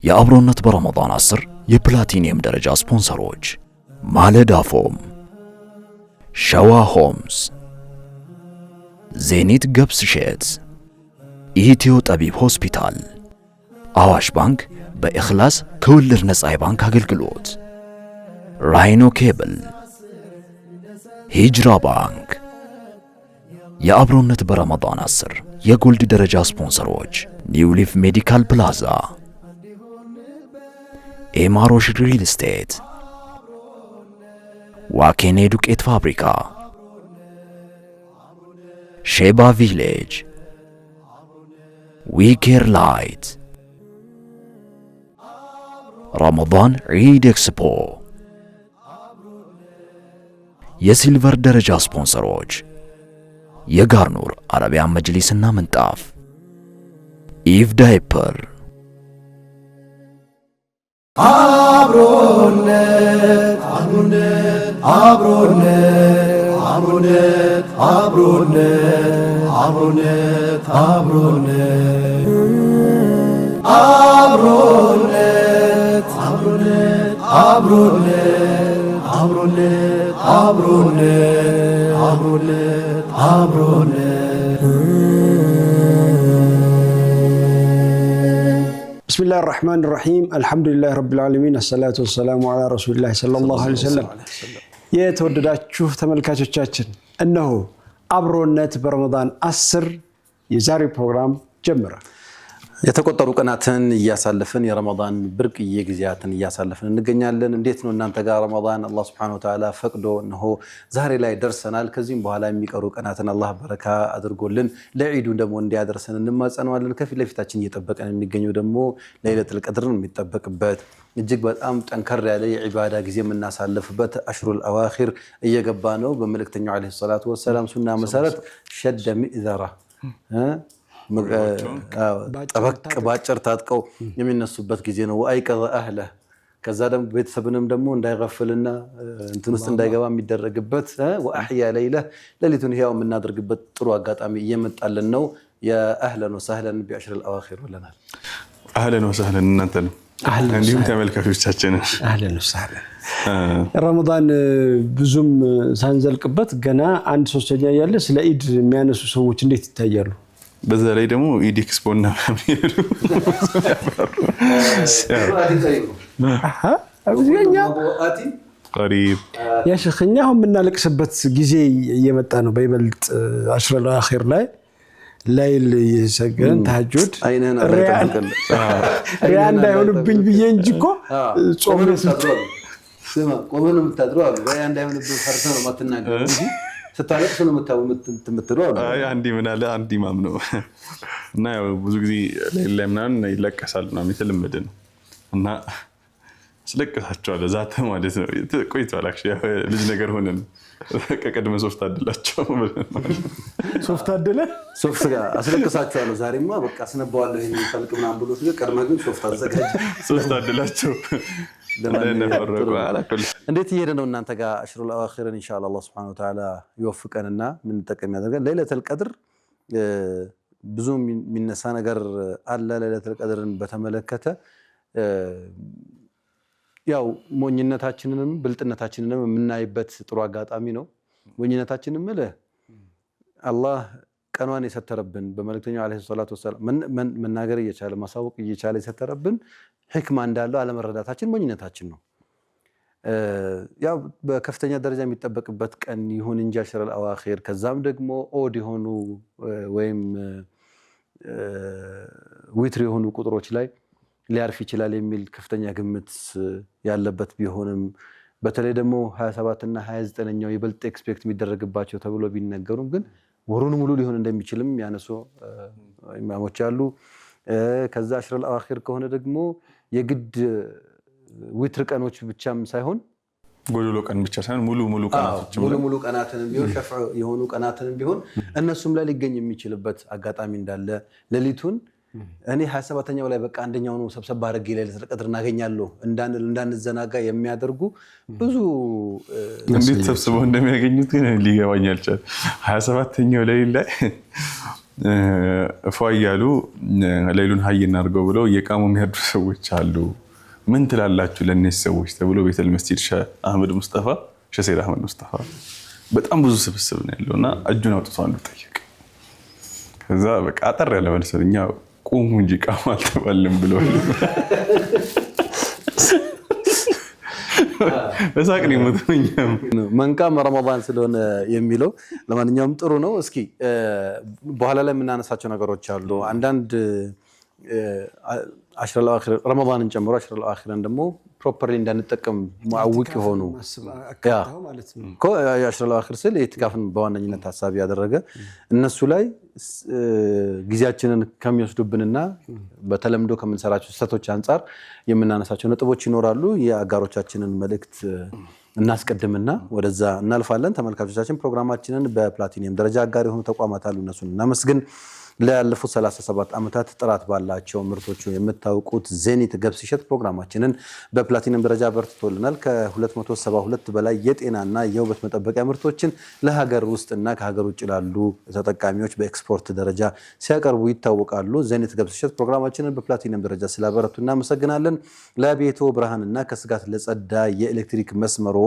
የአብሮነት በረመዳን 10 የፕላቲኒየም ደረጃ ስፖንሰሮች ማለዳ ፎም፣ ሸዋ ሆምስ፣ ዜኒት ገብስ ሼት፣ ኢትዮ ጠቢብ ሆስፒታል፣ አዋሽ ባንክ በእኽላስ ከወለድ ነፃ የባንክ አገልግሎት፣ ራይኖ ኬብል፣ ሂጅራ ባንክ። የአብሮነት በረመዳን 10 የጎልድ ደረጃ ስፖንሰሮች ኒው ሊፍ ሜዲካል ፕላዛ፣ ኤማሮሽ ሪል ስቴት፣ ዋኬኔ ዱቄት ፋብሪካ፣ ሼባ ቪሌጅ፣ ዊኬር ላይት፣ ረመዳን ዒድ ኤክስፖ። የሲልቨር ደረጃ ስፖንሰሮች የጋርኑር አረቢያን መጅሊስና ምንጣፍ፣ ኢቭ ዳይፐር። አብሮነት አብሮነት አብሮነት አብሮነት አብሮነት አብሮነት አብሮነት አብሮነት አብሮነት አብሮነት አብሮነት አብሮነት አብሮነት። ብስሚላህ ራህማን ራሂም አልሐምዱሊላህ ረቢል ዓለሚን አሰላቱ ወሰላሙ ዐላ ረሱሊላህ ሰለላሁ ዐለይሂ ወሰለም። የተወደዳችሁ ተመልካቾቻችን እነሆ አብሮነት በረመዳን 10 የዛሬው ፕሮግራም ጀመረ። የተቆጠሩ ቀናትን እያሳለፍን የረመዳን ብርቅዬ ጊዜያትን እያሳለፍን እንገኛለን። እንዴት ነው እናንተ ጋር ረመዳን? አላህ ሱብሓነሁ ወተዓላ ፈቅዶ እነሆ ዛሬ ላይ ደርሰናል። ከዚህም በኋላ የሚቀሩ ቀናትን አላህ በረካ አድርጎልን ለዒዱ ደግሞ እንዲያደርሰን እንማጸነዋለን። ከፊት ለፊታችን እየጠበቀን የሚገኘው ደግሞ ለይለቱል ቀድርን የሚጠበቅበት እጅግ በጣም ጠንከር ያለ የዒባዳ ጊዜ የምናሳልፍበት አሽሩል አዋኺር እየገባ ነው። በመልእክተኛው ዓለይሂ ሰላቱ ወሰላም ሱና መሰረት ሸደ ሚእዘራ ጠበቅ ባጭር ታጥቀው የሚነሱበት ጊዜ ነው። ወአይቀዘ አህለህ ከዛ ደግሞ ቤተሰብንም ደግሞ እንዳይገፍልና እንትን ውስጥ እንዳይገባ የሚደረግበት ወአህያ ለይለህ ሌሊቱን ህያው የምናደርግበት ጥሩ አጋጣሚ እየመጣልን ነው። የአህለን ወሰህለን ቢአሽሩል አዋኺር ብለናል። አህለን ወሰህለን እናንተንም እንዲሁም ተመልካቾቻችንን አህለን ወሰህለን። ረመዳን ብዙም ሳንዘልቅበት ገና 1/3 ያለ ስለ ኢድ የሚያነሱ ሰዎች እንዴት ይታያሉ? በዛ ላይ ደግሞ ኢድ ኤክስፖ እና የሚሄዱ ያ ሸኽኛ አሁን የምናለቅስበት ጊዜ እየመጣ ነው። በይበልጥ አሽረል አኺር ላይ ላይል የሰገን ተሐጁድ ሪያ እንዳይሆንብኝ ብዬ እንጂ እኮ ጾም ስማ ቆመን የምታድረው አሉ ሪያ እንዳይሆንብኝ ፈርተህ ነው የማትናገረው እንጂ ስታለቅስ ነው የምትለው አሉ። አይ አንዲ ምን አለ አንዲ ማም ነው እና ያው ብዙ ጊዜ ላይ ምናምን ይለቀሳል ነው የተለመደ ነው እና ስለቀሳቸዋል ዛተ ማለት ነው። ቆይቷል አክሽ ልጅ ነገር ሆነን ከቀድመ ሶፍት አድላቸው ሶፍት አድለ ሶፍት ጋር አስለቀሳቸዋለሁ። ዛሬማ በቃ አስነባዋለሁ ይሄን ፈልቅ ምናምን ብሎ ቀድመ ግን ሶፍት አዘጋጅ ሶፍት አድላቸው እንዴት እየሄደ ነው እናንተ ጋር? አሽሩል አዋኺርን ኢንሻአላህ አላህ ሱብሓነሁ ወተዓላ ይወፍቀንና ምን ተጠቀም ያደርጋል። ለይለቱል ቀድር ብዙ የሚነሳ ነገር አለ። ለይለቱል ቀድርን በተመለከተ ያው ሞኝነታችንንም ብልጥነታችንንም የምናይበት ጥሩ አጋጣሚ ነው። ሞኝነታችንን ማለት አላህ ቀኗን የሰተረብን በመልእክተኛው ዓለይሂ ሰላቱ ወሰላም መናገር እየቻለ ማሳወቅ እየቻለ የሰተረብን ህክማ እንዳለው አለመረዳታችን ሞኝነታችን ነው። ያው በከፍተኛ ደረጃ የሚጠበቅበት ቀን ይሁን እንጂ አሽረል አዋኺር ከዛም ደግሞ ኦድ የሆኑ ወይም ዊትር የሆኑ ቁጥሮች ላይ ሊያርፍ ይችላል የሚል ከፍተኛ ግምት ያለበት ቢሆንም በተለይ ደግሞ 27 እና 29ኛው ይበልጥ ኤክስፔክት የሚደረግባቸው ተብሎ ቢነገሩም ግን ወሩን ሙሉ ሊሆን እንደሚችልም ያነሱ ኢማሞች አሉ። ከዛ አሽረል አዋኺር ከሆነ ደግሞ የግድ ዊትር ቀኖች ብቻም ሳይሆን ጎዶሎ ቀን ብቻ ሳይሆን ሙሉ ቀናትን ቢሆን ሸፍዕ የሆኑ ቀናትን ቢሆን እነሱም ላይ ሊገኝ የሚችልበት አጋጣሚ እንዳለ ሌሊቱን እኔ 27ኛው ላይ በቃ አንደኛው ነው ሰብሰብ አድርጌ ለይለቱል ቀድር እናገኛለሁ እንዳንዘናጋ የሚያደርጉ ብዙ እንዴት ሰብስበው እንደሚያገኙት ግን ሊገባኝ አልቻለም። 27ኛው ላይ ፏያሉ ሌሉን ሀይ እናድርገው ብለው የቃሙ የሚያድሩ ሰዎች አሉ። ምን ትላላችሁ ለነዚህ ሰዎች ተብሎ ቤተል መስጂድ ሼህ አህመድ ሙስጠፋ ሼህ ሰይድ አህመድ ሙስጠፋ በጣም ብዙ ስብስብ ነው ያለውና እጁን አውጥቶ አንዱ ጠየቀ። ከዛ በቃ አጠር ያለ መልስ እኛ ቁሙ እንጂ ቃሙ አልተባልንም ብሎ በሳቅን ይመተኛም መንቃም ረመዳን ስለሆነ የሚለው ለማንኛውም ጥሩ ነው። እስኪ በኋላ ላይ የምናነሳቸው ነገሮች አሉ። አንዳንድ አሽረል አኺር ረመዳንን ጨምሮ አሽረል አኺርን ደግሞ ፕሮፐርሊ እንዳንጠቀም ማውቅ ሆኑ አሽረል አኺር ስል ኢትካፍን በዋነኝነት ሐሳብ ያደረገ እነሱ ላይ ጊዜያችንን ከሚወስዱብንና በተለምዶ ከምንሰራቸው ስህተቶች አንፃር የምናነሳቸው ነጥቦች ይኖራሉ። የአጋሮቻችንን መልእክት እናስቀድምና ወደዛ እናልፋለን። ተመልካቾቻችን ፕሮግራማችንን በፕላቲኒየም ደረጃ አጋር የሆኑ ተቋማት አሉ። እነሱን እናመስግን። ላለፉት 37 ዓመታት ጥራት ባላቸው ምርቶች የምታውቁት ዜኒት ገብስ እሸት ፕሮግራማችንን በፕላቲኒየም ደረጃ በርትቶልናል። ከ272 በላይ የጤናና የውበት መጠበቂያ ምርቶችን ለሀገር ውስጥና ከሀገር ውጭ ላሉ ተጠቃሚዎች በኤክስፖርት ደረጃ ሲያቀርቡ ይታወቃሉ። ዜኒት ገብስ እሸት ፕሮግራማችንን በፕላቲኒየም ደረጃ ስላበረቱ እናመሰግናለን። ለቤቶ ብርሃንና ከስጋት ለጸዳ የኤሌክትሪክ መስመሮ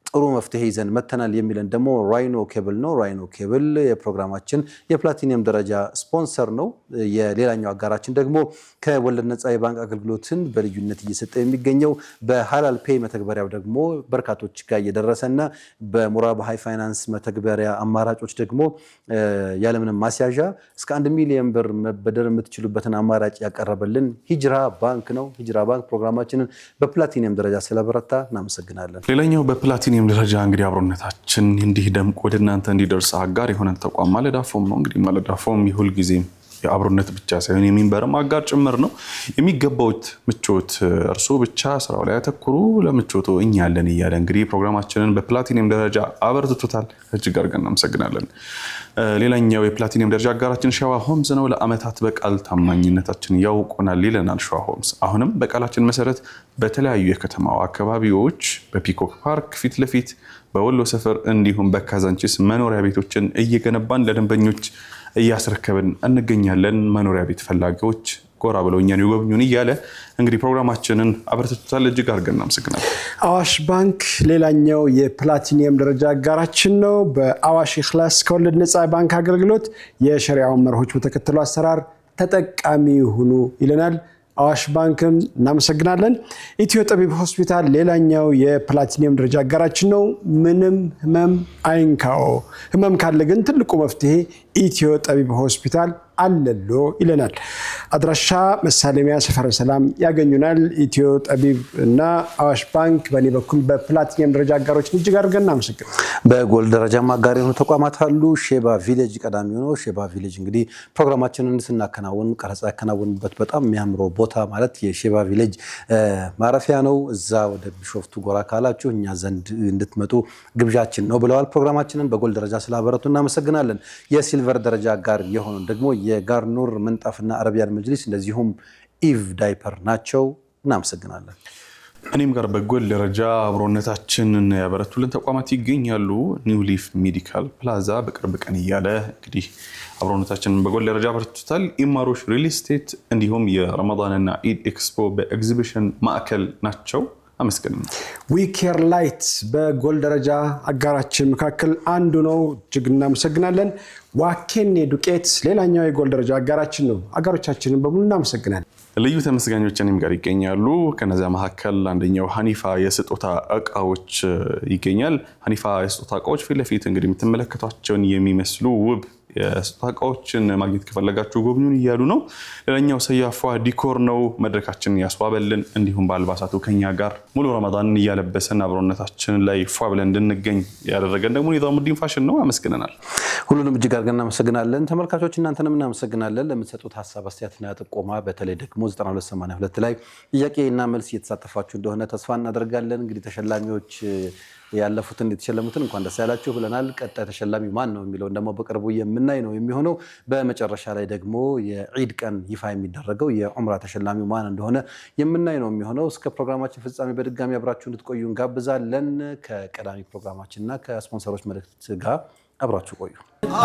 ጥሩ መፍትሄ ይዘን መተናል የሚለን ደግሞ ራይኖ ኬብል ነው። ራይኖ ኬብል የፕሮግራማችን የፕላቲኒየም ደረጃ ስፖንሰር ነው። የሌላኛው አጋራችን ደግሞ ከወለድ ነፃ የባንክ አገልግሎትን በልዩነት እየሰጠ የሚገኘው በሐላል ፔይ መተግበሪያው ደግሞ በርካቶች ጋር እየደረሰና በሙራባሃ ፋይናንስ መተግበሪያ አማራጮች ደግሞ ያለምንም ማስያዣ እስከ 1 ሚሊዮን ብር መበደር የምትችሉበትን አማራጭ ያቀረበልን ሂጅራ ባንክ ነው። ሂጅራ ባንክ ፕሮግራማችንን በፕላቲኒየም ደረጃ ስለበረታ እናመሰግናለን። ሌላኛው በፕላቲኒየም ደረጃ እንግዲህ አብሮነታችን እንዲህ ደምቆ ወደ እናንተ እንዲደርስ አጋር የሆነን ተቋም ማለዳ ፎም ነው። እንግዲህ ማለዳ ፎም የሁል ጊዜም የአብሮነት ብቻ ሳይሆን የሚንበርም አጋር ጭምር ነው። የሚገባውት ምቾት እርሶ ብቻ ስራው ላይ ያተኩሩ፣ ለምቾቶ እኛ ያለን እያለ እንግዲህ ፕሮግራማችንን በፕላቲኒየም ደረጃ አበርትቶታል። እጅግ አድርገን እናመሰግናለን። ሌላኛው የፕላቲኒየም ደረጃ አጋራችን ሸዋ ሆምስ ነው። ለአመታት በቃል ታማኝነታችን ያውቁናል ይለናል ሸዋ ሆምስ። አሁንም በቃላችን መሰረት በተለያዩ የከተማው አካባቢዎች በፒኮክ ፓርክ ፊት ለፊት በወሎ ሰፈር እንዲሁም በካዛንቺስ መኖሪያ ቤቶችን እየገነባን ለደንበኞች እያስረከብን እንገኛለን። መኖሪያ ቤት ፈላጊዎች ጎራ ብለው እኛን ይጎብኙን እያለ እንግዲህ ፕሮግራማችንን አበርትቶታል። እጅግ አድርገን እናመሰግናለን። አዋሽ ባንክ ሌላኛው የፕላቲኒየም ደረጃ አጋራችን ነው። በአዋሽ ኢኽላስ ከወለድ ነፃ ባንክ አገልግሎት የሸሪዓውን መርሆች በተከተሉ አሰራር ተጠቃሚ ሁኑ ይለናል። አዋሽ ባንክን እናመሰግናለን። ኢትዮ ጠቢብ ሆስፒታል ሌላኛው የፕላቲኒየም ደረጃ አጋራችን ነው። ምንም ህመም አይንካኦ፣ ህመም ካለ ግን ትልቁ መፍትሄ ኢትዮ ጠቢብ ሆስፒታል አለሎ ይለናል። አድራሻ መሳለሚያ ሰፈረ ሰላም ያገኙናል። ኢትዮ ጠቢብ እና አዋሽ ባንክ በእኔ በኩል በፕላቲኒየም ደረጃ አጋሮችን እጅግ አድርገን እናመሰግናለን። በጎልድ ደረጃ አጋር የሆኑ ተቋማት አሉ። ሼባ ቪሌጅ ቀዳሚ ነው። ሼባ ቪሌጅ እንግዲህ ፕሮግራማችንን ስናከናውን ቀረጻ ያከናውንበት በጣም የሚያምረው ቦታ ማለት የሼባ ቪሌጅ ማረፊያ ነው። እዛ ወደ ቢሾፍቱ ጎራ ካላችሁ እኛ ዘንድ እንድትመጡ ግብዣችን ነው ብለዋል። ፕሮግራማችንን በጎልድ ደረጃ ስላበረቱ እናመሰግናለን። የሲልቨር ደረጃ አጋር የሆኑ ደግሞ የጋርኑር ምንጣፍና አረቢያን መጅሊስ እንደዚሁም ኢቭ ዳይፐር ናቸው። እናመሰግናለን። እኔም ጋር በጎል ደረጃ አብሮነታችንን ያበረቱልን ተቋማት ይገኛሉ። ኒው ሊፍ ሜዲካል ፕላዛ በቅርብ ቀን እያለ እንግዲህ አብሮነታችንን በጎል ደረጃ አበረቱታል። ኢማሮሽ ሪል ስቴት እንዲሁም የረመዳንና ኢድ ኤክስፖ በኤግዚቢሽን ማዕከል ናቸው። አመስገን ዊኬር ላይት በጎል ደረጃ አጋራችን መካከል አንዱ ነው። እጅግ እናመሰግናለን። ዋኬኔ ዱቄት ሌላኛው የጎል ደረጃ አጋራችን ነው። አጋሮቻችንን በሙሉ እናመሰግናለን። ልዩ ተመስጋኞች እኔም ጋር ይገኛሉ። ከነዚያ መካከል አንደኛው ሀኒፋ የስጦታ እቃዎች ይገኛል። ሀኒፋ የስጦታ እቃዎች ፊት ለፊት እንግዲህ የምትመለከቷቸውን የሚመስሉ ውብ የስጦታ እቃዎችን ማግኘት ከፈለጋችሁ ጎብኙን እያሉ ነው። ሌላኛው ሰያፏ ዲኮር ነው። መድረካችንን ያስዋበልን እንዲሁም በአልባሳቱ ከኛ ጋር ሙሉ ረመዳንን እያለበሰን አብሮነታችንን ላይ ፏ ብለን እንድንገኝ ያደረገን ደግሞ ኒዛሙዲን ፋሽን ነው። አመስግነናል። ሁሉንም እጅግ አድርገን እናመሰግናለን። ተመልካቾች እናንተንም እናመሰግናለን ለምትሰጡት ሀሳብ አስተያየትና ጥቆማ። በተለይ ደግሞ 9282 ላይ ጥያቄና መልስ እየተሳተፋችሁ እንደሆነ ተስፋ እናደርጋለን። እንግዲህ ተሸላሚዎች ያለፉትን የተሸለሙትን እንኳን ደስ ያላችሁ ብለናል። ቀጣይ ተሸላሚ ማን ነው የሚለውን ደግሞ በቅርቡ የምናይ ነው የሚሆነው። በመጨረሻ ላይ ደግሞ የዒድ ቀን ይፋ የሚደረገው የዑምራ ተሸላሚ ማን እንደሆነ የምናይ ነው የሚሆነው። እስከ ፕሮግራማችን ፍጻሜ በድጋሚ አብራችሁ እንድትቆዩ እንጋብዛለን። ከቀዳሚ ፕሮግራማችንና ከስፖንሰሮች መልእክት ጋር አብራችሁ ቆዩ።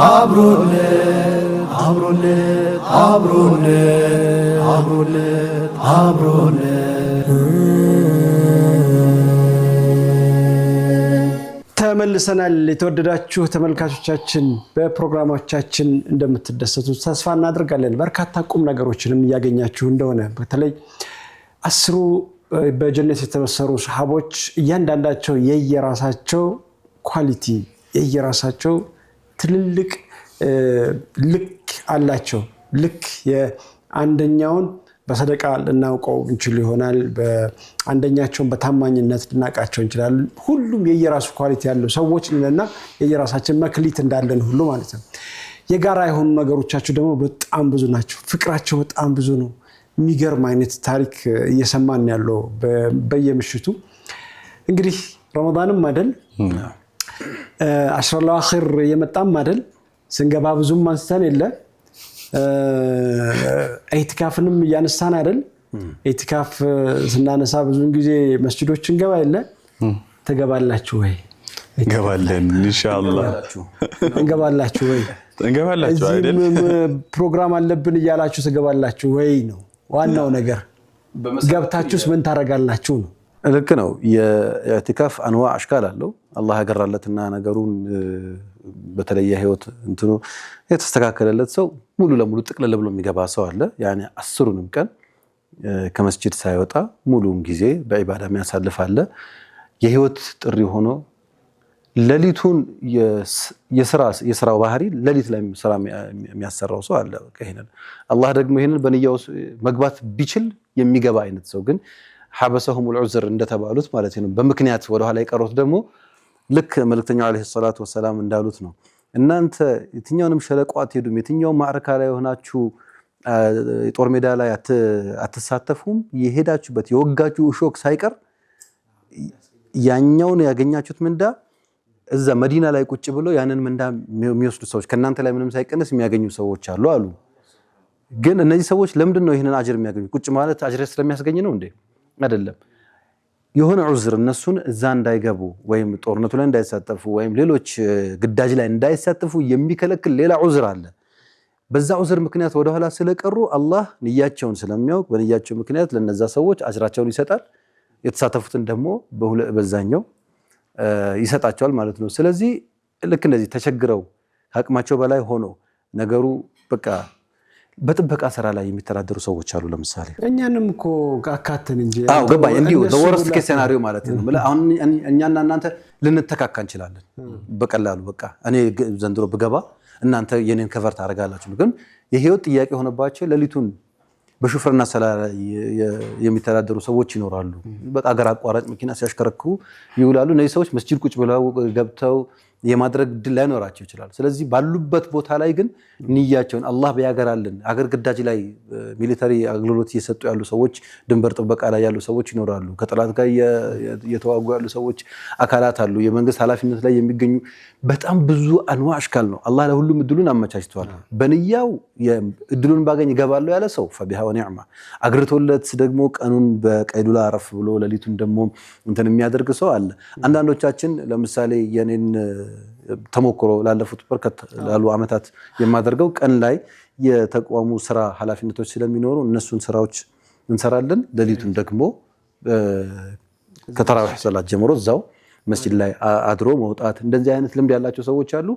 አብሮነት አብሮነት አብሮነት አብሮነት አብሮነት ተመልሰናል። የተወደዳችሁ ተመልካቾቻችን በፕሮግራማችን እንደምትደሰቱ ተስፋ እናደርጋለን። በርካታ ቁም ነገሮችንም እያገኛችሁ እንደሆነ በተለይ 10 በጀነት የተበሰሩ ሰሃቦች እያንዳንዳቸው የየራሳቸው ኳሊቲ የየራሳቸው ትልልቅ ልክ አላቸው። ልክ የአንደኛውን በሰደቃ ልናውቀው እንችል ይሆናል፣ በአንደኛቸውን በታማኝነት ልናውቃቸው እንችላለን። ሁሉም የየራሱ ኳሊቲ ያለው ሰዎች ነንና የየራሳችን መክሊት እንዳለን ሁሉ ማለት ነው። የጋራ የሆኑ ነገሮቻቸው ደግሞ በጣም ብዙ ናቸው። ፍቅራቸው በጣም ብዙ ነው። የሚገርም አይነት ታሪክ እየሰማን ያለው በየምሽቱ እንግዲህ ረመዳንም አይደል አሽረል አኺር የመጣም አይደል ስንገባ ብዙም አንስተን የለ ኢቲካፍንም ያነሳን አይደል ኢቲካፍ ስናነሳ ብዙን ጊዜ መስጂዶች እንገባ የለ ተገባላችሁ ወይ እንገባለን ኢንሻአላህ እንገባላችሁ ወይ እንገባላችሁ አይደል ፕሮግራም አለብን እያላችሁ ተገባላችሁ ወይ ነው ዋናው ነገር። ገብታችሁስ ምን ታረጋላችሁ ነው። ልክ ነው። የኢዕቲካፍ አንዋዕ አሽካል አለው። አላህ ያገራለትና ነገሩን በተለየ ህይወት እንትኑ የተስተካከለለት ሰው ሙሉ ለሙሉ ጥቅልል ብሎ የሚገባ ሰው አለ። ያኔ 10ንም ቀን ከመስጂድ ሳይወጣ ሙሉውን ጊዜ በዒባዳ የሚያሳልፍ አለ። የህይወት ጥሪ ሆኖ ለሊቱን የስራው ባህሪ ለሊት ላይ ስራ የሚያሰራው ሰው አለ። ከሄነን አላህ ደግሞ ይሄንን በንያው መግባት ቢችል የሚገባ አይነት ሰው ግን ሐበሰሁም العذر እንደተባሉት ማለት ነው። በምክንያት ወደ ኋላ የቀሩት ደግሞ ልክ መልእክተኛው አለይሂ ሰላቱ ወሰላም እንዳሉት ነው። እናንተ የትኛውንም ሸለቆ አትሄዱም፣ የትኛው ማዕረካ ላይ ሆናችሁ ጦር ሜዳ ላይ አትሳተፉም፣ የሄዳችሁበት የወጋችሁ እሾክ ሳይቀር ያኛውን ያገኛችሁት ምንዳ እዛ መዲና ላይ ቁጭ ብለው ያንን ምንዳ የሚወስዱ ሰዎች ከናንተ ላይ ምንም ሳይቀነስ የሚያገኙ ሰዎች አሉ። ግን እነዚህ ሰዎች ለምንድን ነው ይሄንን አጅር የሚያገኙ? ቁጭ ማለት አጅር ስለሚያስገኝ ነው እንዴ? አይደለም። የሆነ ዑዝር እነሱን እዛ እንዳይገቡ ወይም ጦርነቱ ላይ እንዳይሳተፉ ወይም ሌሎች ግዳጅ ላይ እንዳይሳተፉ የሚከለክል ሌላ ዑዝር አለ። በዛ ዑዝር ምክንያት ወደ ኋላ ስለቀሩ አላህ ንያቸውን ስለሚያውቅ በንያቸው ምክንያት ለነዛ ሰዎች አጅራቸውን ይሰጣል። የተሳተፉትን ደግሞ በዛኛው ይሰጣቸዋል ማለት ነው። ስለዚህ ልክ እንደዚህ ተቸግረው አቅማቸው በላይ ሆኖ ነገሩ በቃ በጥበቃ ስራ ላይ የሚተዳደሩ ሰዎች አሉ። ለምሳሌ እኛንም እኮ አካተን እንጂ ገባኝ እንዲሁ በወርስት ኬስ ሴናሪዮ ማለት ነው። አሁን እኛና እናንተ ልንተካካ እንችላለን በቀላሉ በቃ እኔ ዘንድሮ ብገባ እናንተ የኔን ከቨር ታደርጋላችሁ። ግን የህይወት ጥያቄ ሆነባቸው ለሊቱን በሹፍርና ስራ የሚተዳደሩ ሰዎች ይኖራሉ። በቃ አገር አቋራጭ መኪና ሲያሽከረክሩ ይውላሉ። እነዚህ ሰዎች መስጂድ ቁጭ ብለው ገብተው የማድረግ ድል ላይኖራቸው ይችላል። ስለዚህ ባሉበት ቦታ ላይ ግን ንያቸውን አላህ ቢያገራልን አገር ግዳጅ ላይ ሚሊታሪ አገልግሎት እየሰጡ ያሉ ሰዎች፣ ድንበር ጥበቃ ላይ ያሉ ሰዎች ይኖራሉ። ከጠላት ጋር እየተዋጉ ያሉ ሰዎች አካላት አሉ። የመንግስት ኃላፊነት ላይ የሚገኙ በጣም ብዙ አንዋዕ አሽካል ነው። አላህ ለሁሉም እድሉን አመቻችቷል። በንያው እድሉን ባገኝ እገባለሁ ያለ ሰው ፈቢሃ ወኒዕማ፣ አግርቶለት ደግሞ ቀኑን በቀይሉላ አረፍ ብሎ ሌሊቱን ደግሞ እንትን የሚያደርግ ሰው አለ። አንዳንዶቻችን ለምሳሌ የኔን ተሞክሮ ላለፉት በርከት ላሉ አመታት የማደርገው ቀን ላይ የተቋሙ ስራ ኃላፊነቶች ስለሚኖሩ እነሱን ስራዎች እንሰራለን። ሌሊቱን ደግሞ ከተራዊህ ሰላት ጀምሮ እዛው መስጂድ ላይ አድሮ መውጣት እንደዚህ አይነት ልምድ ያላቸው ሰዎች አሉ።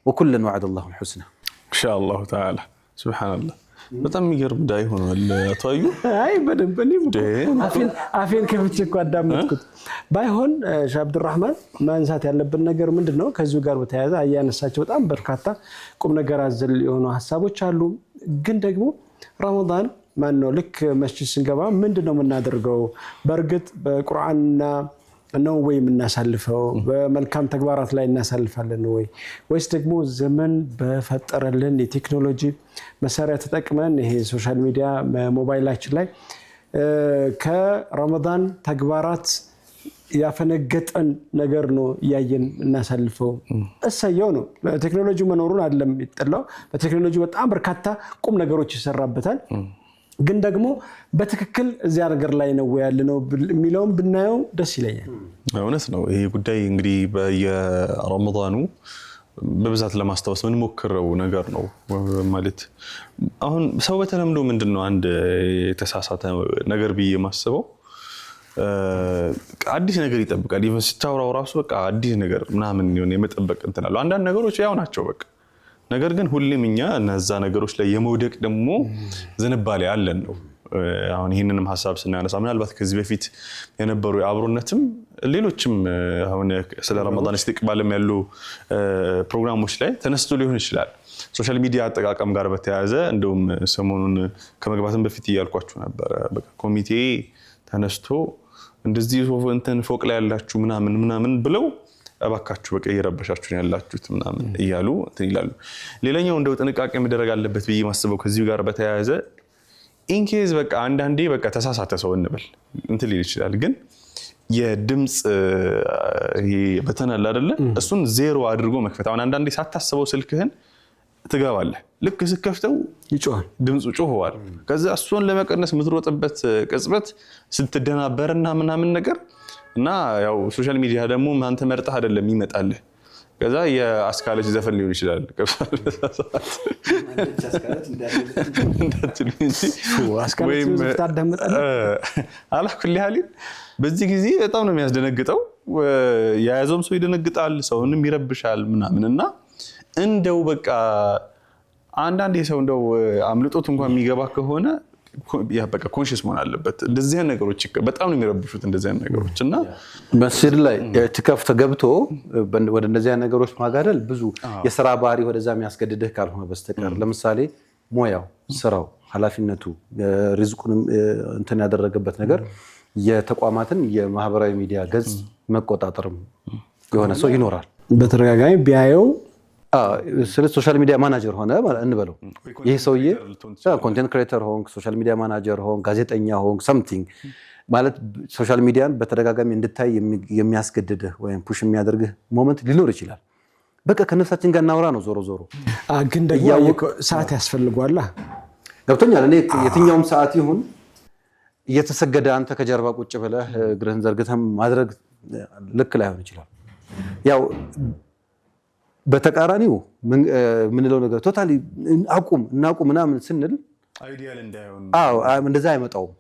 ወኩለን ወዐደ አላሁ الحسنى ኢንሻአላሁ ተዓላ ሱብሃንአላህ። በጣም የሚገርም ዳይ ሆኗል። አቷዩ አይ በደንብ አፌን ከፍቼ እኮ አዳመጥኩት። ባይሆን ሼህ አብዱራህማን ማንሳት ያለብን ነገር ምንድነው? ከዚሁ ጋር በተያያዘ አያነሳቸው በጣም በርካታ ቁም ነገር አዘል የሆኑ ሐሳቦች አሉ። ግን ደግሞ ረመዳን ማነው ልክ መስጂድ ስንገባ ምንድነው የምናደርገው? በእርግጥ በቁርአንና ነው ወይ የምናሳልፈው? በመልካም ተግባራት ላይ እናሳልፋለን ወይ? ወይስ ደግሞ ዘመን በፈጠረልን የቴክኖሎጂ መሳሪያ ተጠቅመን ይሄ ሶሻል ሚዲያ ሞባይላችን ላይ ከረመዳን ተግባራት ያፈነገጠን ነገር ነው እያየን እናሳልፈው? እሰየው ነው። ቴክኖሎጂ መኖሩን አይደለም ይጥላው። በቴክኖሎጂ በጣም በርካታ ቁም ነገሮች ይሰራበታል። ግን ደግሞ በትክክል እዚያ ነገር ላይ ነው ያለነው የሚለውን ብናየው ደስ ይለኛል። እውነት ነው። ይሄ ጉዳይ እንግዲህ በየረመዳኑ በብዛት ለማስታወስ ምን ሞክረው ነገር ነው ማለት አሁን ሰው በተለምዶ ምንድነው አንድ የተሳሳተ ነገር ብዬ ማስበው አዲስ ነገር ይጠብቃል ይመስታወራው ራሱ በቃ አዲስ ነገር ምናምን ነው የመጠበቅ እንተናለው አንዳንድ ነገሮች ያው ናቸው በቃ ነገር ግን ሁሌም እኛ እነዛ ነገሮች ላይ የመውደቅ ደግሞ ዝንባሌ አለን ነው አሁን ይሄንንም ሐሳብ ስናነሳ ምናልባት ከዚህ በፊት የነበሩ አብሮነትም ሌሎችም አሁን ስለ ረመዳን ኢስቲቅባልም ያሉ ፕሮግራሞች ላይ ተነስቶ ሊሆን ይችላል ሶሻል ሚዲያ አጠቃቀም ጋር በተያያዘ እንደውም ሰሞኑን ከመግባትም በፊት ይያልኳችሁ ነበር በቃ ኮሚቴ ተነስቶ እንደዚህ እንትን ፎቅ ላይ ያላችሁ ምናምን ብለው አባካችሁ በቃ እየረበሻችሁ ነው ያላችሁት ምናምን እያሉ እንትን ይላሉ ሌላኛው እንደው ጥንቃቄ መደረግ አለበት ብዬ ማስበው ከዚህ ጋር በተያያዘ ኢንኬዝ በቃ አንዳንዴ በቃ ተሳሳተ ሰው እንበል እንትን ሊል ይችላል ግን የድምጽ ይሄ በተናል አይደለ እሱን ዜሮ አድርጎ መክፈት አሁን አንዳንዴ ሳታስበው ስልክህን ትገባለህ ልክ ስከፍተው ይጮሃል ድምጹ ጮህዋል ከዛ እሱን ለመቀነስ ምትሮጥበት ቅጽበት ስትደናበርና ምናምን ነገር እና ያው ሶሻል ሚዲያ ደግሞ አንተ መርጠህ አይደለም ይመጣልህ ከዛ የአስካለች ዘፈን ሊሆን ይችላል ወይም አላኩል ያህል በዚህ ጊዜ በጣም ነው የሚያስደነግጠው የያዘውም ሰው ይደነግጣል ሰውንም ይረብሻል ምናምንና እንደው በቃ አንዳንዴ ሰው እንደው አምልጦት እንኳን የሚገባ ከሆነ ያ በቃ ኮንሺየስ መሆን አለበት እንደዚህ አይነት ነገሮች በጣም ነው የሚረብሹት እንደዚህ አይነት ነገሮችና መስጂድ ላይ ኢዕቲካፍ ተገብቶ ወደ እንደዚህ አይነት ነገሮች ማጋደል ብዙ የሥራ ባህሪ ወደዛ የሚያስገድድህ ካልሆነ በስተቀር ለምሳሌ ሞያው ስራው ኃላፊነቱ ሪዝቁንም እንትን ያደረገበት ነገር የተቋማትን የማህበራዊ ሚዲያ ገጽ መቆጣጠርም የሆነ ሰው ይኖራል በተረጋጋሚ ቢያየው ስለ ሶሻል ሚዲያ ማናጀር ሆነ እንበለው ይሄ ሰውዬ ኮንቴንት ክሬተር ሆንክ ሶሻል ሚዲያ ማናጀር ሆንክ ጋዜጠኛ ሆንክ ሰምቲንግ ማለት ሶሻል ሚዲያን በተደጋጋሚ እንድታይ የሚያስገድድህ ወይም ፑሽ የሚያደርግህ ሞመንት ሊኖር ይችላል በቃ ከነፍሳችን ጋር እናወራ ነው ዞሮ ግን ደግሞ ሰዓት ያስፈልጓል ገብቶኛል እኔ የትኛውም ሰዓት ይሁን እየተሰገደ አንተ ከጀርባ ቁጭ ብለህ እግርህን ዘርግተህ ማድረግ ልክ ላይሆን ይችላል ያው በተቃራኒው ምንለው ነገር ቶታሊ እናቁም ምናምን ስንል አይዲያል እንዳይሆን እንደዛ አይመጣውም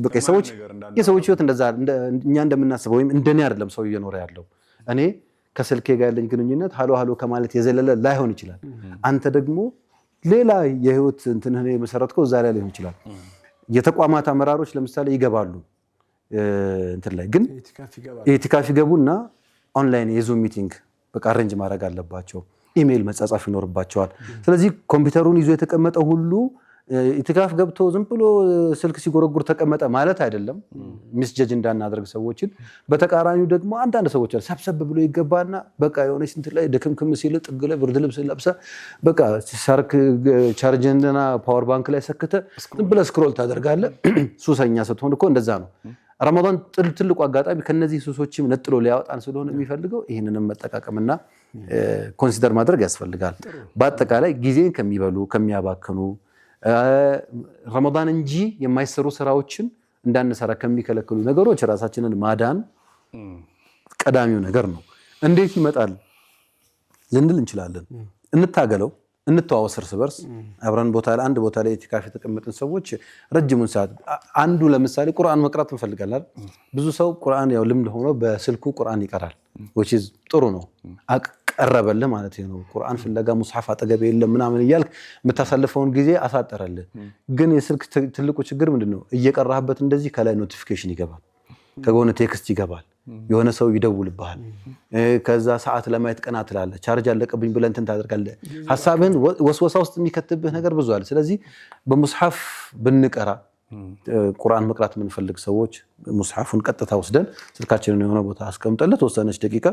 በቃ የሰዎች ህይወት እንደዛ እኛ እንደምናስበው ወይም እንደኔ አይደለም ሰው እየኖረ ያለው እኔ ከስልኬ ጋር ያለኝ ግንኙነት ሃሎ ከማለት የዘለለ ላይሆን ይችላል አንተ ደግሞ ሌላ የህይወት እንትንህ መሰረትከው እዛ ላይ ሊሆን ይችላል የተቋማት አመራሮች ለምሳሌ ይገባሉ እንትን ላይ ግን ኢዕቲካፍ ይገቡና ኦንላይን የዙም ሚቲንግ በቃ አሬንጅ ማድረግ አለባቸው ኢሜል መጻጻፍ ይኖርባቸዋል ስለዚህ ኮምፒውተሩን ይዞ የተቀመጠ ሁሉ ኢዕቲካፍ ገብቶ ዝም ብሎ ስልክ ሲጎረጉር ተቀመጠ ማለት አይደለም ሚስጀጅ እንዳናደርግ ሰዎችን በተቃራኒው ደግሞ አንዳንድ ሰዎች ሰብሰብ ብሎ ይገባና በቃ የሆነች እንትን ላይ ደክምክም ሲል ጥግ ላይ ብርድ ልብስ ለብሰ በቃ ሻርክ ቻርጅና ፓወር ባንክ ላይ ሰክተ ዝም ብለ ስክሮል ታደርጋለህ ሱሰኛ ስትሆን እኮ እንደዛ ነው ረመዳን ትልቁ አጋጣሚ ከነዚህ ሱሶችም ነጥሎ ሊያወጣን ስለሆነ የሚፈልገው ይሄንንም መጠቃቀምና ኮንሲደር ማድረግ ያስፈልጋል በአጠቃላይ ጊዜን ከሚበሉ ከሚያባክኑ ረመዳን እንጂ የማይሰሩ ስራዎችን እንዳንሰራ ከሚከለክሉ ነገሮች ራሳችንን ማዳን ቀዳሚው ነገር ነው እንዴት ይመጣል ልንል እንችላለን እንታገለው እንተዋወስ እርስ በርስ አብረን አንድ ቦታ ላይ ኢዕቲካፍ የተቀመጥን ሰዎች ረጅሙን ሰዓት አንዱ ለምሳሌ ቁርአን መቅራት እንፈልጋለን ብዙ ሰው ቁርአን ያው ልምድ ሆኖ በስልኩ ቁርአን ይቀራል which is ጥሩ ነው አቀረበልህ ማለት ነው ቁርአን ፍለጋ ሙስሐፍ አጠገብ የለም ምናምን ይያልክ መታሰልፈውን ጊዜ አሳጠረልህ ግን የስልክ ትልቁ ችግር ምንድነው እየቀራህበት እንደዚህ ከላይ ኖቲፊኬሽን ይገባል ከጎነ ቴክስት ይገባል የሆነ ሰው ይደውልብሃል ከዛ ሰዓት ለማየት ቀና ትላለህ ቻርጅ አለቀብኝ ብለህ እንትን ታደርጋለህ ሐሳብህን ወስወሳ ውስጥ የሚከትብህ ነገር ብዙ አለ ስለዚህ በሙስሐፍ ብንቀራ ቁርአን መቅራት የምንፈልግ ሰዎች ሙስሐፉን ቀጥታ ወስደን ስልካችንን የሆነ ቦታ አስቀምጠለት ወሰነች ደቂቃ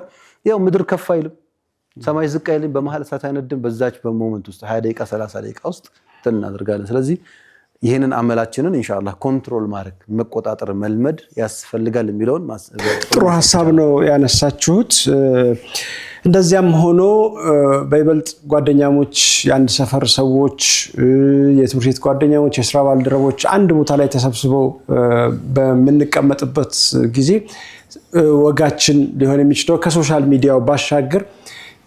ያው ምድር ከፍ አይልም ሰማይ ዝቅ አይልም በመሃል እሳት አይነድም በዛች በሞመንት ውስጥ 20 ደቂቃ 30 ደቂቃ ውስጥ እናደርጋለን ስለዚህ ይሄንን አመላችንን ኢንሻአላህ ኮንትሮል ማድረግ መቆጣጠር መልመድ ያስፈልጋል የሚለውን ጥሩ ሐሳብ ነው ያነሳችሁት እንደዚያም ሆኖ በይበልጥ ጓደኛሞች የአንድ ሰፈር ሰዎች የትምህርት ቤት ጓደኛሞች የሥራ ባልደረቦች አንድ ቦታ ላይ ተሰብስበው በመንቀመጥበት ጊዜ ወጋችን ሊሆን የሚችለው ከሶሻል ሚዲያው ባሻገር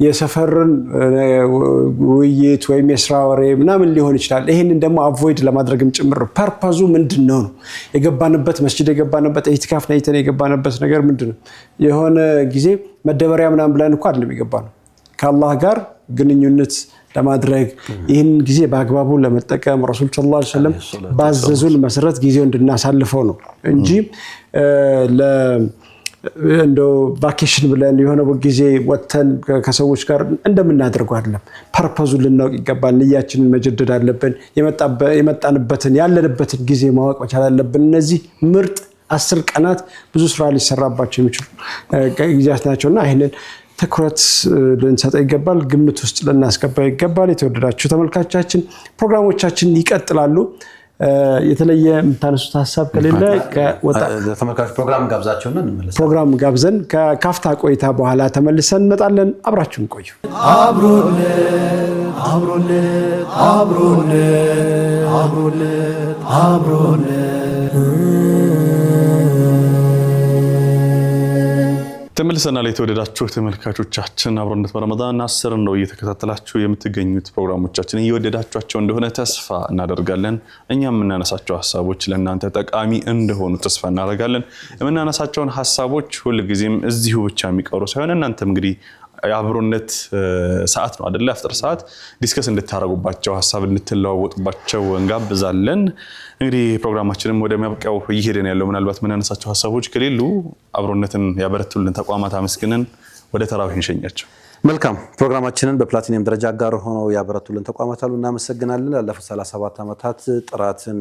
የሰፈርን ውይይት ወይም የስራ ወሬ ምናምን ሊሆን ይችላል። ይሄንን ደግሞ አቮይድ ለማድረግም ጭምር ፐርፐዙ ምንድነው ነው የገባንበት መስጂድ የገባንበት ኢቲካፍ ነይተን የገባንበት ነገር ምንድነው? የሆነ ጊዜ መደበሪያ ምናምን ብለን እንኳን አይደለም የገባነው ከአላህ ጋር ግንኙነት ለማድረግ ይህን ጊዜ በአግባቡ ለመጠቀም ረሱል ሰለላሁ ዐለይሂ ወሰለም ባዘዙን መሰረት ጊዜው እንድናሳልፈው ነው እንጂ እንደው ቫኬሽን ብለን የሆነ ጊዜ ወተን ከሰዎች ጋር እንደምናደርገው አይደለም። ፐርፐዙ ልናውቅ ይገባል። ንያችንን መጀደድ አለብን። የመጣንበትን ያለንበትን ጊዜ ማወቅ መቻል አለብን። እነዚህ ምርጥ 10 ቀናት ብዙ ስራ ሊሰራባቸው የሚችሉ ጊዜያት ናቸውና ይሄንን ትኩረት ልንሰጠው ይገባል። ግምት ውስጥ ልናስገባ ይገባል። የተወደዳችሁ ተመልካቾቻችን ፕሮግራሞቻችን ይቀጥላሉ። የተለየ የምታነሱት ሀሳብ ከሌለ ተመልካቾች ፕሮግራም ጋብዛቸውና እንመለሳለን። ፕሮግራም ጋብዘን ከካፍታ ቆይታ በኋላ ተመልሰን እንመጣለን። አብራችሁን ቆዩ። አብሮነት አብሮነት አብሮነት አብሮነት አብሮነት ተመልሰናል። የተወደዳችሁ ተመልካቾቻችን አብሮነት በረመዳን 10 ነው እየተከታተላችሁ የምትገኙት። ፕሮግራሞቻችን እየወደዳችኋቸው እንደሆነ ተስፋ እናደርጋለን። እኛም የምናነሳቸው ሀሳቦች ለእናንተ ጠቃሚ እንደሆኑ ተስፋ እናደርጋለን። የምናነሳቸውን ሀሳቦች ሁልጊዜም እዚሁ ብቻ የሚቀሩ ሳይሆን እናንተም እንግዲህ የአብሮነት ሰዓት ነው አይደል? አፍጥር ሰዓት ዲስከስ እንድታረጉባቸው ሀሳብ እንድትለዋወጡባቸው እንጋብዛለን። እንግዲህ ፕሮግራማችንም ወደ ማብቂያው እየሄደን ያለው ምናልባት ምናነሳቸው ሀሳቦች ከሌሉ አብሮነትን ያበረቱልን ተቋማት አመስግነን ወደ ተራዊህ እንሸኛቸው። መልካም ፕሮግራማችንን በፕላቲኒየም ደረጃ አጋር ሆነው ያበረቱልን ተቋማት አሉ። እናመሰግናለን። ላለፉት 37 ዓመታት ጥራትን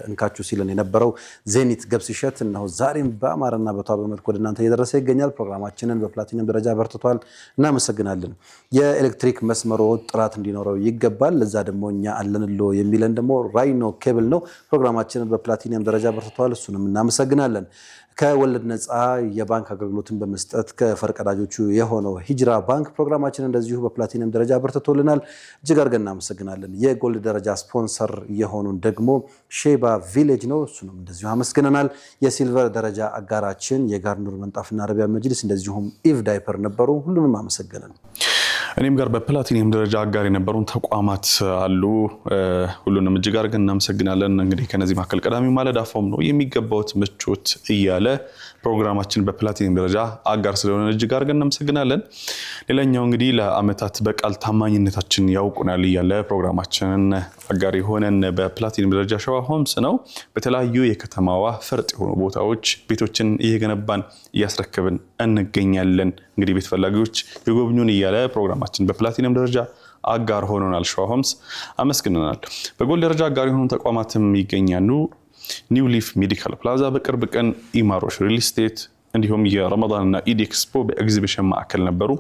እንካችሁ ሲለን የነበረው ዜኒት ገብስ እሸት እነሆ ዛሬም በአማረና በተዋበ መልኩ ወደ እናንተ እየደረሰ ይገኛል። ፕሮግራማችንን በፕላቲኒየም ደረጃ አበርትቷል። እናመሰግናለን። የኤሌክትሪክ መስመሮ ጥራት እንዲኖረው ይገባል። ለዛ ደግሞ እኛ አለንሎ የሚለን ደግሞ ራይኖ ኬብል ነው። ፕሮግራማችንን በፕላቲኒየም ደረጃ አበርትቷል። እሱንም እናመሰግናለን። ከወለድ ነፃ የባንክ አገልግሎትን በመስጠት ከፈርቀዳጆቹ የሆነው ሂጅራ ባንክ ፕሮግራማችን እንደዚሁ በፕላቲኒየም ደረጃ አበርትቶልናል። እጅግ አድርገን እናመሰግናለን። የጎልድ ደረጃ ስፖንሰር የሆኑን ደግሞ ሼባ ቪሌጅ ነው። እሱንም እንደዚሁ አመስግነናል። የሲልቨር ደረጃ አጋራችን የጋርኑር መንጣፍና አረቢያ መጅሊስ እንደዚሁም ኢቭ ዳይፐር ነበሩ። ሁሉንም አመሰግነን። እኔም ጋር በፕላቲኒየም ደረጃ አጋር የነበሩን ተቋማት አሉ። ሁሉንም እጅግ አድርገን እናመሰግናለን። እንግዲህ ከነዚህ መካከል ቀዳሚው ማለዳ ፎም ነው። የሚገባውት ምቾት እያለ ፕሮግራማችን በፕላቲኒየም ደረጃ አጋር ስለሆነ እጅግ አድርገን እናመሰግናለን። ሌላኛው እንግዲህ ለአመታት በቃል ታማኝነታችን ያውቁናል እያለ ፕሮግራማችንን አጋር የሆነን በፕላቲኒየም ደረጃ ሸዋ ሆምስ ነው። በተለያዩ የከተማዋ ፈርጥ የሆኑ ቦታዎች ቤቶችን እየገነባን እያስረከብን እንገኛለን። እንግዲህ ቤት ፈላጊዎች የጎብኙን እያለ ፕሮግራማችን በፕላቲኒየም ደረጃ አጋር ሆኖናል። ሸዋ ሆምስ አመስግነናል። በጎልድ ደረጃ አጋር የሆኑ ተቋማትም ይገኛሉ። ኒው ሊፍ ሜዲካል ፕላዛ፣ በቅርብ ቀን ኢማሮሽ ሪል ስቴት እንዲሁም የረመዳንና ኢድ ኤክስፖ በኤግዚቢሽን ማዕከል ነበሩ።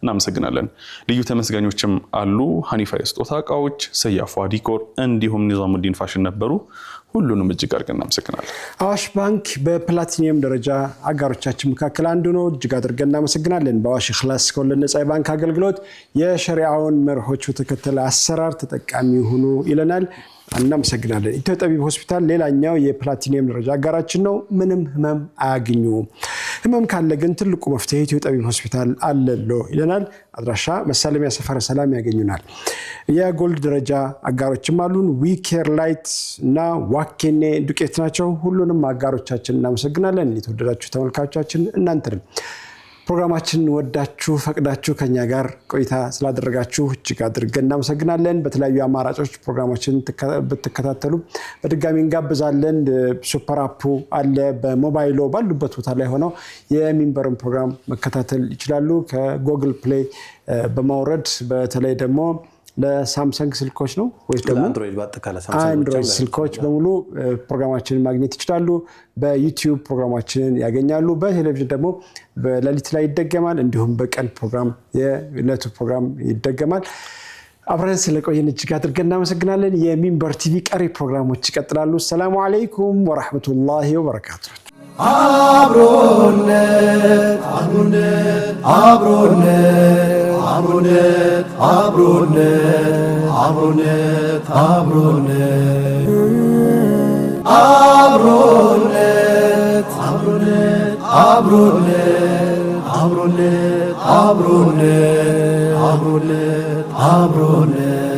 እናመሰግናለን። ልዩ ተመስጋኞችም አሉ። ሐኒፋ የስጦታ እቃዎች፣ ሰያፏ ዲኮር እንዲሁም ኒዛሙዲን ፋሽን ነበሩ። ሁሉንም እጅግ አድርገን እናመሰግናለን። አዋሽ ባንክ በፕላቲኒየም ደረጃ አጋሮቻችን መካከል አንዱ ነው። እጅግ አድርገን እናመሰግናለን። በአዋሽ ኢኽላስ ከወለድ ነፃ የባንክ አገልግሎት የሸሪዓውን መርሆች በተከተለ አሰራር ተጠቃሚ ሁኑ ይለናል። እናመሰግናለን። ኢትዮ ጠቢብ ሆስፒታል ሌላኛው የፕላቲኒየም ደረጃ አጋራችን ነው። ምንም ህመም አያግኙ። ህመም ካለ ግን ትልቁ መፍትሄ ኢትዮ ጠቢብ ሆስፒታል አለሎ ይለናል። አድራሻ መሳለሚያ ሰፈረ ሰላም ያገኙናል። የጎልድ ደረጃ አጋሮችም አሉን። ዊኬር ላይት እና ዋኬኔ ዱቄት ናቸው። ሁሉንም አጋሮቻችን እናመሰግናለን። የተወደዳችሁ ተመልካቾቻችን እናንተንም ፕሮግራማችንን ወዳችሁ ፈቅዳችሁ ከኛ ጋር ቆይታ ስላደረጋችሁ እጅግ አድርገን እናመሰግናለን። በተለያዩ አማራጮች ፕሮግራማችንን ብትከታተሉ በድጋሚ እንጋብዛለን። ሱፐር አፑ አለ። በሞባይሎ ባሉበት ቦታ ላይ ሆነው የሚንበርን ፕሮግራም መከታተል ይችላሉ። ከጎግል ፕሌይ በማውረድ በተለይ ደግሞ ለሳምሰንግ ስልኮች ነው ወይስ ደግሞ አንድሮይድ ስልኮች በሙሉ ፕሮግራማችንን ማግኘት ይችላሉ። በዩቲዩብ ፕሮግራማችንን ያገኛሉ። በቴሌቪዥን ደግሞ በሌሊት ላይ ይደገማል። እንዲሁም በቀን ፕሮግራም የዕለቱ ፕሮግራም ይደገማል። አብረን ስለቆየን እጅግ አድርገን እናመሰግናለን። የሚንበር ቲቪ ቀሪ ፕሮግራሞች ይቀጥላሉ። ሰላሙ አለይኩም ወራህመቱላሂ ወበረካቱ። አብሮነት አብሮነት አብሮነት አብሮነት አብሮነት አብሮነት አብሮነት አብሮነት አብሮነት አብሮነት አብሮነት አብሮነት አብሮነት